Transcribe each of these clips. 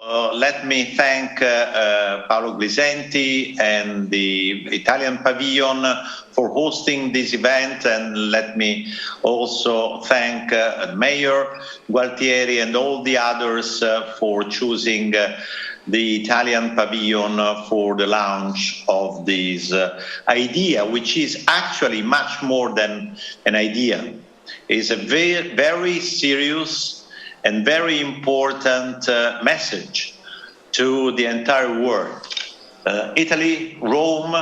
Let me thank Paolo Glisenti and the Italian Pavilion for hosting this event, and let me also thank Mayor Gualtieri and all the others for choosing the Italian Pavilion for the launch of this idea, which is actually much more than an idea. It's a very, very serious and very important message to the entire world. Italy, Rome,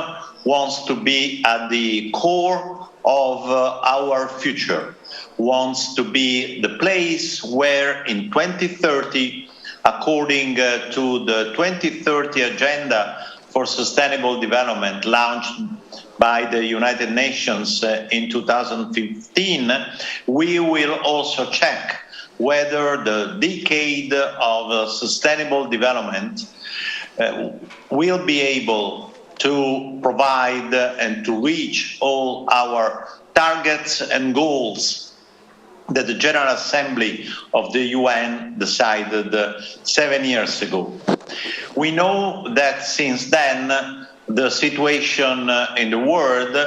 wants to be at the core of our future, wants to be the place where in 2030, according to the 2030 Agenda for Sustainable Development launched by the United Nations in 2015, we will also check whether the decade of sustainable development will be able to provide and to reach all our targets and goals that the General Assembly of the UN decided 7 years ago. We know that since then, the situation in the world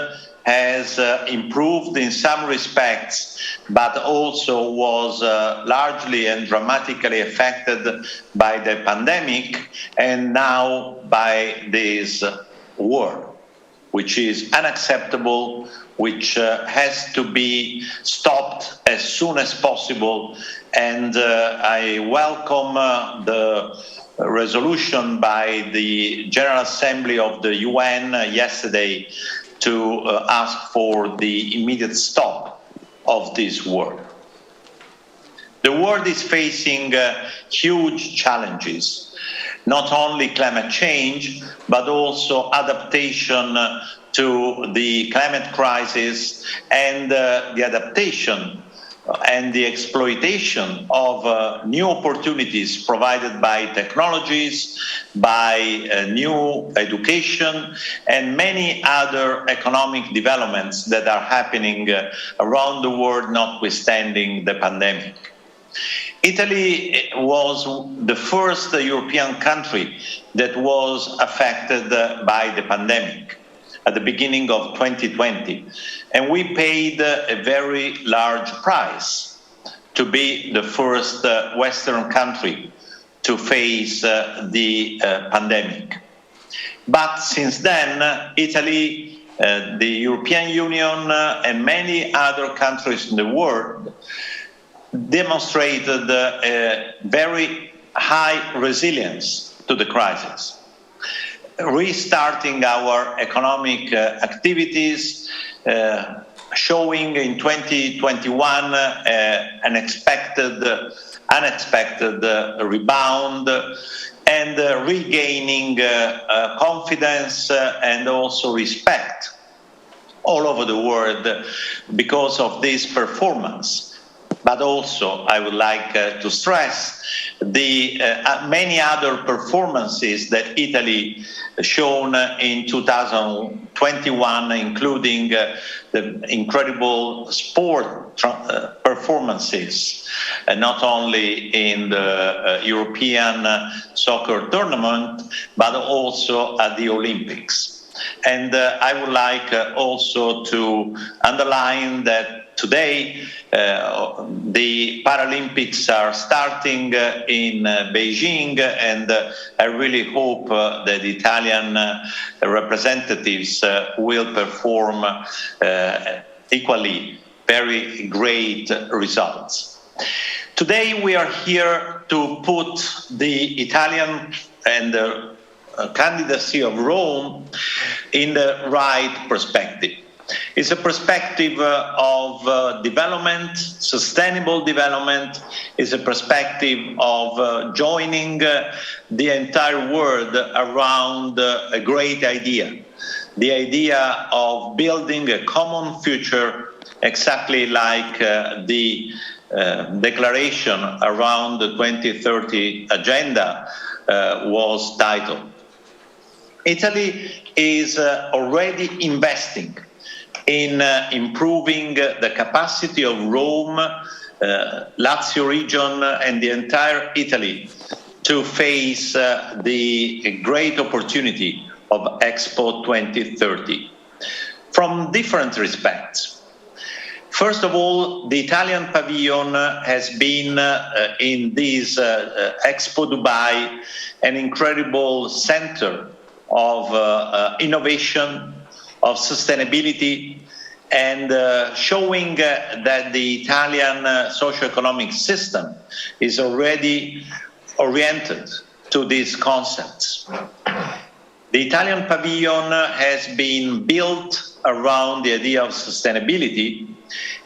has improved in some respects, but also was largely and dramatically affected by the pandemic and now by this war, which is unacceptable, which has to be stopped as soon as possible. And I welcome the resolution by the General Assembly of the UN yesterday to ask for the immediate stop of this war. The world is facing huge challenges, not only climate change, but also adaptation to the climate crisis and the adaptation and the exploitation of new opportunities provided by technologies, by new education, and many other economic developments that are happening around the world, notwithstanding the pandemic. Italy was the first European country that was affected by the pandemic at the beginning of 2020. And we paid a very large price to be the first Western country to face the pandemic. But since then, Italy, the European Union, and many other countries in the world demonstrated a very high resilience to the crisis, restarting our economic activities, showing in 2021 an unexpected rebound, and regaining confidence and also respect all over the world because of this performance. But also, I would like to stress the many other performances that Italy shown in 2021, including the incredible sport performances, not only in the European soccer tournament, but also at the Olympics. And I would like also to underline that today, the Paralympics are starting in Beijing, and I really hope that Italian representatives will perform equally very great results. Today, we are here to put the Italian and the candidacy of Rome in the right perspective. It's a perspective of development, sustainable development. It's a perspective of joining the entire world around a great idea, the idea of building a common future, exactly like the declaration around the 2030 Agenda was titled. Italy is already investing in improving the capacity of Rome, Lazio region, and the entire Italy to face the great opportunity of Expo 2030 from different respects. First of all, the Italian pavilion has been in this Expo Dubai an incredible center of innovation, of sustainability, and showing that the Italian socio-economic system is already oriented to these concepts. The Italian pavilion has been built around the idea of sustainability,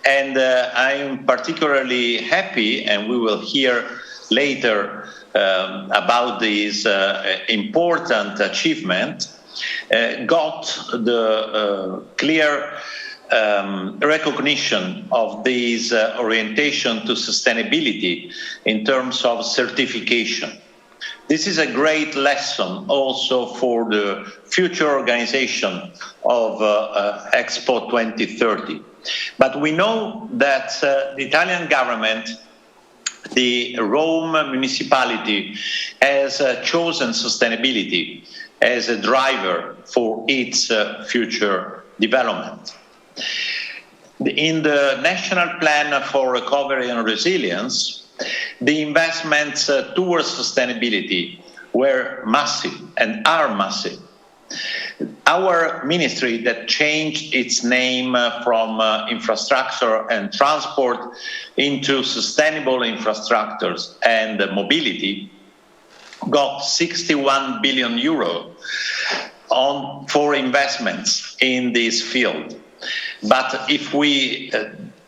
and I am particularly happy, and we will hear later about this important achievement, got the clear recognition of this orientation to sustainability in terms of certification. This is a great lesson also for the future organization of Expo 2030. But we know that the Italian government, the Rome municipality, has chosen sustainability as a driver for its future development. In the National Plan for Recovery and Resilience, the investments towards sustainability were massive and are massive. Our ministry that changed its name from infrastructure and transport into sustainable infrastructures and mobility got 61 billion euro for investments in this field. But if we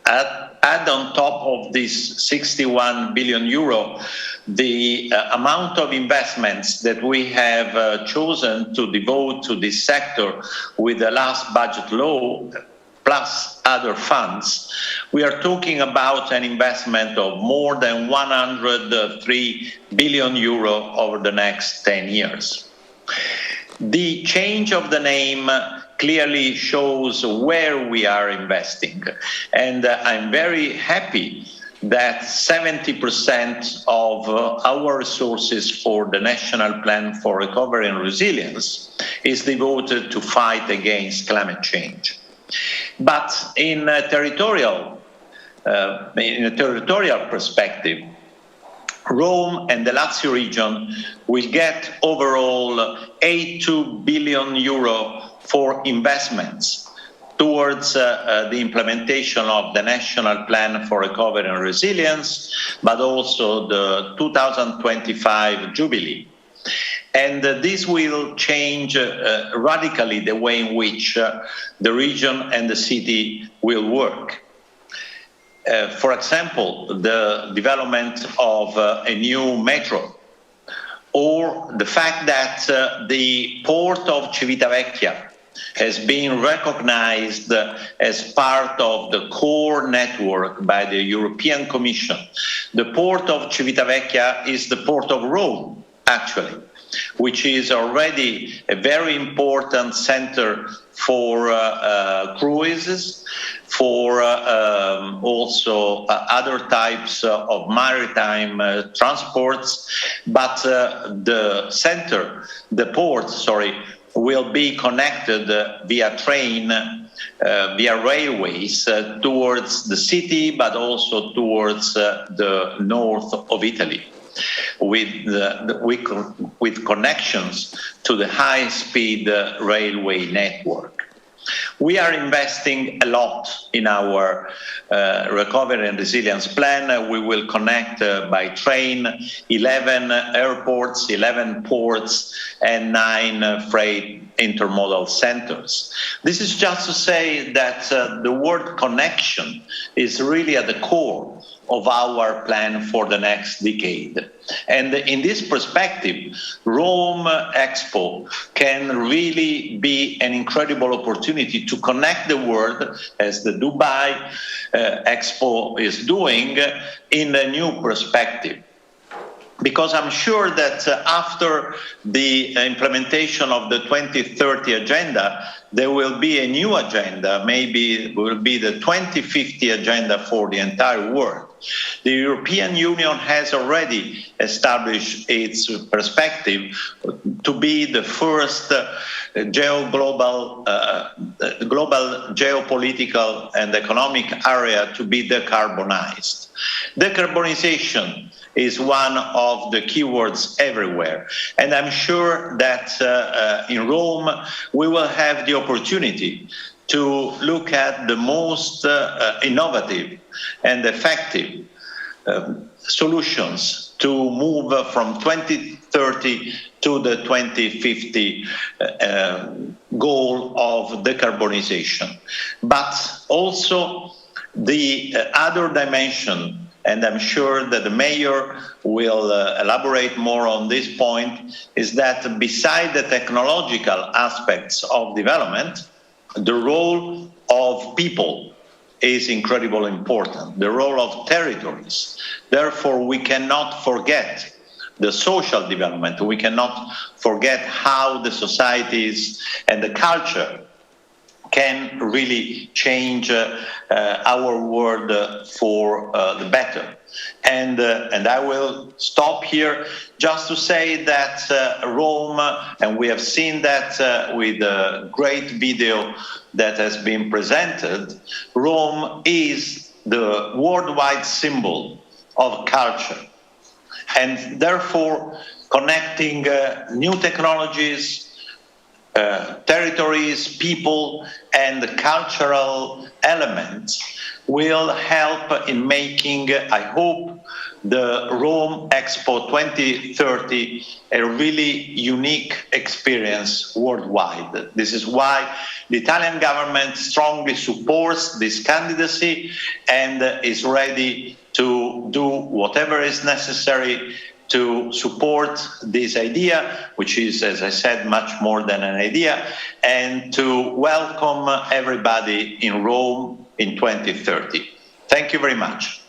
add on top of this 61 billion euro the amount of investments that we have chosen to devote to this sector with the last budget law, plus other funds, we are talking about an investment of more than 103 billion euro over the next 10 years. The change of the name clearly shows where we are investing. And I'm very happy that 70% of our resources for the National Plan for Recovery and Resilience is devoted to fight against climate change. But in a territorial perspective, Rome and the Lazio region will get overall 82 billion euro for investments towards the implementation of the National Plan for Recovery and Resilience, but also the 2025 Jubilee. And this will change radically the way in which the region and the city will work. For example, the development of a new metro, or the fact that the port of Civitavecchia has been recognized as part of the core network by the European Commission. The port of Civitavecchia is the port of Rome, actually, which is already a very important center for cruises, for also other types of maritime transports, but the port, will be connected via train, via railways towards the city, but also towards the north of Italy, with connections to the high-speed railway network. We are investing a lot in our recovery and resilience plan. We will connect by train 11 airports, 11 ports, and 9 freight intermodal centers. This is just to say that the word connection is really at the core of our plan for the next decade. And in this perspective, Rome Expo can really be an incredible opportunity to connect the world, as the Dubai Expo is doing, in a new perspective. Because I'm sure that after the implementation of the 2030 agenda, there will be a new agenda, maybe it will be the 2050 agenda for the entire world. The European Union has already established its perspective to be the first global geopolitical and economic area to be decarbonized. Decarbonization is one of the keywords everywhere. And I'm sure that in Rome, we will have the opportunity to look at the most innovative and effective solutions to move from 2030 to the 2050 goal of decarbonization. But also the other dimension, and I'm sure that the mayor will elaborate more on this point, is that beside the technological aspects of development, the role of people is incredibly important, the role of territories. Therefore, we cannot forget the social development. We cannot forget how the societies and the culture can really change our world for the better. And I will stop here just to say that Rome, and we have seen that with a great video that has been presented, Rome is the worldwide symbol of culture. And therefore, connecting new technologies, territories, people, and cultural elements will help in making, I hope, the Rome Expo 2030 a really unique experience worldwide. This is why the Italian government strongly supports this candidacy and is ready to do whatever is necessary to support this idea, which is, as I said, much more than an idea, and to welcome everybody in Rome in 2030. Thank you very much.